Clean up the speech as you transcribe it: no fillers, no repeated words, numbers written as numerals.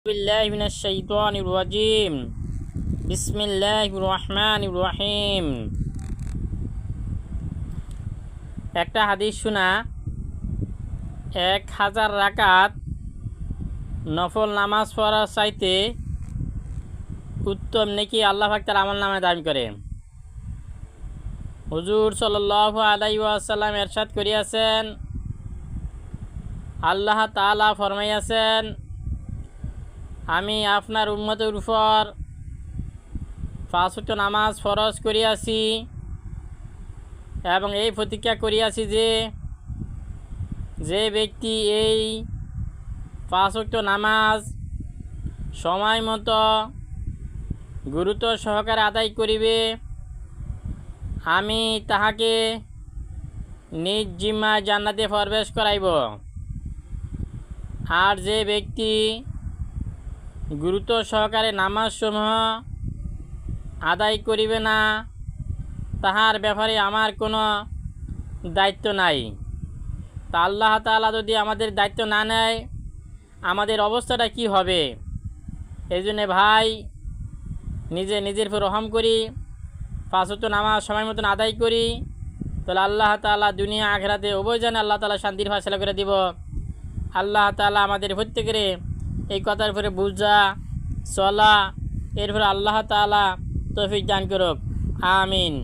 বিল্লাহি মিনাশ শাইতানির রাজিম। বিসমিল্লাহির রহমানির রহিম। একটা হাদিস শোনা, 1000 রাকাত নফল নামাজ পড়ার চাইতে উত্তম নেকি আল্লাহ পাক তার আমল নামে দান করে। হুজুর সাল্লাল্লাহু আলাইহি ওয়াসাল্লাম ইরশাদ করিয়াছেন, আল্লাহ তাআলা ফরমাইয়াছেন, আমি আপনার উম্মতের উপর 5 ওয়াক্ত নামাজ ফরজ করিয়াছি এবং এই প্রতিজ্ঞা করিয়াছি যে যে ব্যক্তি এই 5 ওয়াক্ত নামাজ সময় মতো গুরুত্ব সহকারে আদায় করিবে, আমি তাহাকে নিজ জিম্মায় জান্নাতে প্রবেশ করাইব। আর যে ব্যক্তি গুরুত্ব সহকারে নামাজসমূহ আদায় করিবে না, তাহার ব্যাপারে আমার কোনো দায়িত্ব নাই। তা আল্লাহ তাআলা যদি আমাদের দায়িত্ব না নেয়, আমাদের অবস্থাটা কি হবে? এই জন্যে ভাই, নিজের উপর রহম করি, 5 ওয়াক্ত নামাজ সময় মতন আদায় করি, তাহলে আল্লাহ তাআলা দুনিয়া আখিরাতে উভয় জানে আল্লাহ তাআলা শান্তির ফয়সালা করে দিব। আল্লাহ তাআলা আমাদের প্রত্যেকের এই কথার উপরে বুঝা চলা, এরপরে আল্লাহ তাআলা তৌফিক দান করুক। আমিন।